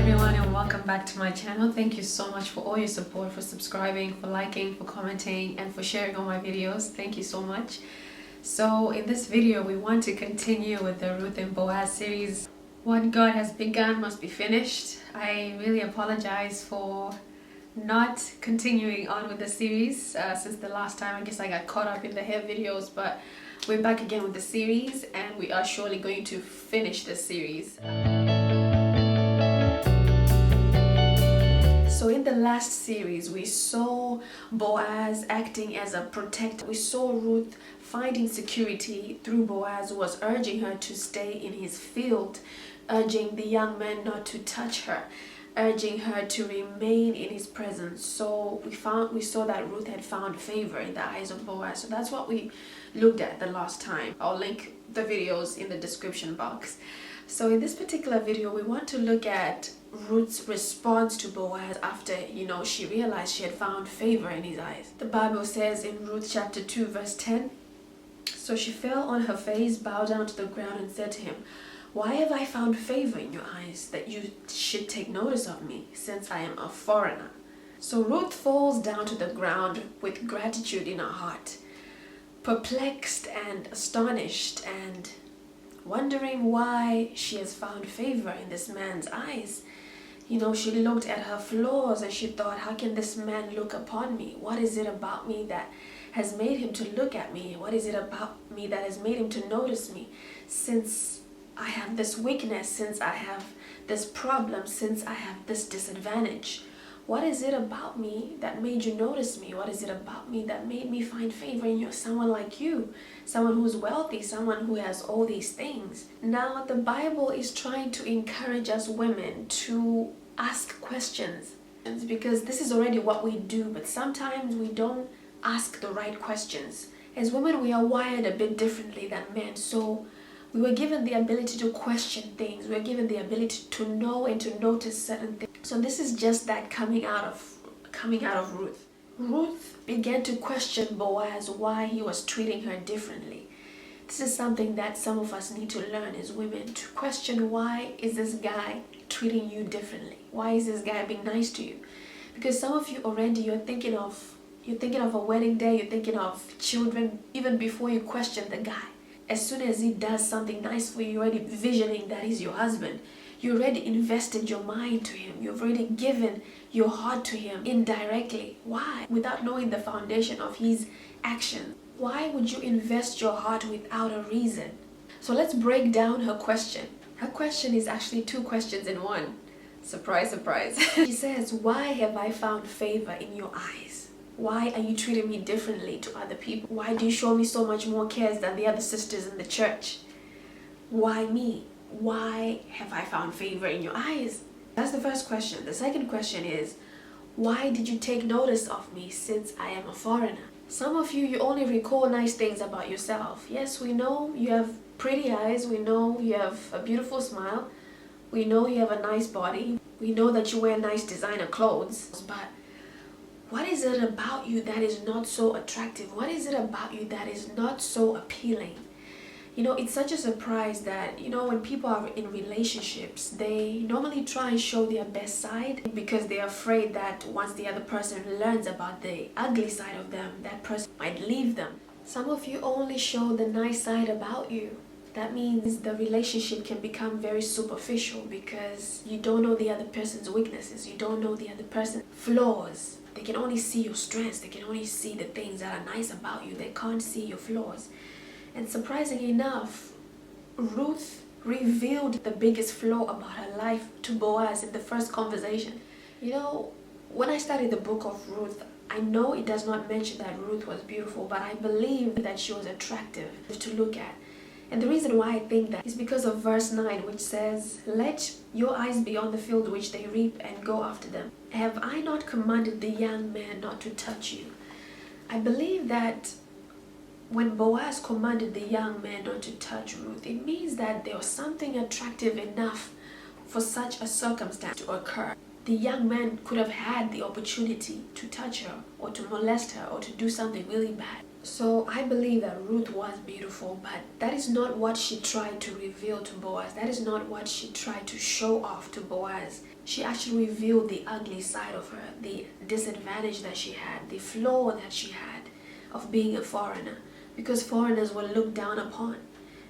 everyone, and welcome back to my channel. Thank you so much for all your support, for subscribing, for liking, for commenting, and for sharing all my videos. Thank you so much. So in this video we want to continue with the Ruth and Boaz series. What God has begun must be finished. I really apologize for not continuing on with the series since the last time. I guess I got caught up in the hair videos, but we're back again with the series, and we are surely going to finish this series. So in the last series, we saw Boaz acting as a protector. We saw Ruth finding security through Boaz, who was urging her to stay in his field, urging the young man not to touch her, urging her to remain in his presence. So we saw that Ruth had found favor in the eyes of Boaz. So that's what we looked at the last time. I'll link the videos in the description box. So in this particular video, we want to look at Ruth's response to Boaz after, she realized she had found favor in his eyes. The Bible says in Ruth chapter 2 verse 10, "So she fell on her face, bowed down to the ground, and said to him, 'Why have I found favor in your eyes, that you should take notice of me, since I am a foreigner?'" So Ruth falls down to the ground with gratitude in her heart, perplexed and astonished and wondering why she has found favor in this man's eyes. She looked at her flaws and she thought, how can this man look upon me? What is it about me that has made him to look at me? What is it about me that has made him to notice me? Since I have this weakness, since I have this problem, since I have this disadvantage, what is it about me that made you notice me? What is it about me that made me find favor in you? Someone like you, someone who's wealthy, someone who has all these things. Now, the Bible is trying to encourage us women to ask questions, because this is already what we do, but sometimes we don't ask the right questions. As women, we are wired a bit differently than men, so we were given the ability to question things. We were given the ability to know and to notice certain things. So this is just that coming out of Ruth. Ruth began to question Boaz why he was treating her differently. This is something that some of us need to learn as women, to question, why is this guy treating you differently? Why is this guy being nice to you? Because some of you already, you're thinking of a wedding day, you're thinking of children even before you question the guy. As soon as he does something nice for you, you're already visioning that he's your husband. You already invested your mind to him. You've already given your heart to him indirectly. Why? Without knowing the foundation of his action. Why would you invest your heart without a reason? So let's break down her question. Her question is actually two questions in one. Surprise, surprise. She says, "Why have I found favor in your eyes? Why are you treating me differently to other people? Why do you show me so much more cares than the other sisters in the church? Why me? Why have I found favor in your eyes?" That's the first question. The second question is, why did you take notice of me since I am a foreigner? Some of you only recall nice things about yourself. Yes, we know you have pretty eyes. We know you have a beautiful smile. We know you have a nice body. We know that you wear nice designer clothes. But what is it about you that is not so attractive? What is it about you that is not so appealing? It's such a surprise that, when people are in relationships, they normally try and show their best side because they're afraid that once the other person learns about the ugly side of them, that person might leave them. Some of you only show the nice side about you. That means the relationship can become very superficial because you don't know the other person's weaknesses. You don't know the other person's flaws. They can only see your strengths. They can only see the things that are nice about you. They can't see your flaws. And surprisingly enough, Ruth revealed the biggest flaw about her life to Boaz in the first conversation. When I studied the book of Ruth, I know it does not mention that Ruth was beautiful, but I believe that she was attractive to look at. And the reason why I think that is because of verse 9, which says, "Let your eyes be on the field which they reap, and go after them. Have I not commanded the young man not to touch you?" I believe that when Boaz commanded the young man not to touch Ruth, it means that there was something attractive enough for such a circumstance to occur. The young man could have had the opportunity to touch her or to molest her or to do something really bad. So I believe that Ruth was beautiful, but that is not what she tried to reveal to Boaz. That is not what she tried to show off to Boaz. She actually revealed the ugly side of her, the disadvantage that she had, the flaw that she had of being a foreigner, because foreigners were looked down upon.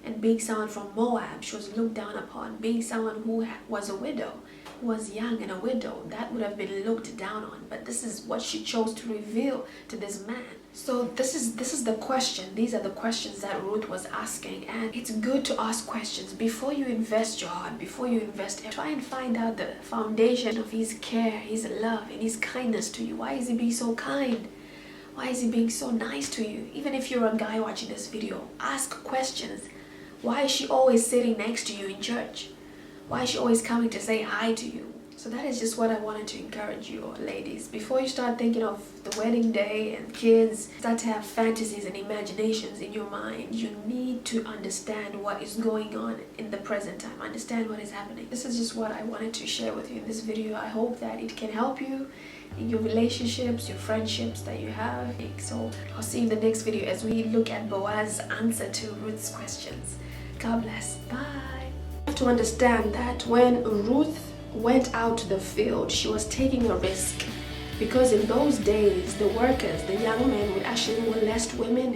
And being someone from Moab, she was looked down upon. Being someone who was a widow, who was young and a widow, that would have been looked down on. But this is what she chose to reveal to this man. So this is the question. These are the questions that Ruth was asking. And it's good to ask questions before you invest your heart, before you invest. Try and find out the foundation of his care, his love, and his kindness to you. Why is he being so kind? Why is he being so nice to you? Even if you're a guy watching this video, ask questions. Why is she always sitting next to you in church? Why is she always coming to say hi to you? So that is just what I wanted to encourage you, ladies. Before you start thinking of the wedding day and kids, start to have fantasies and imaginations in your mind, you need to understand what is going on in the present time. Understand what is happening. This is just what I wanted to share with you in this video. I hope that it can help you in your relationships, your friendships that you have. So I'll see you in the next video as we look at Boaz's answer to Ruth's questions. God bless. Bye. You have to understand that when Ruth went out to the field, she was taking a risk, because in those days the workers, the young men, would actually molest women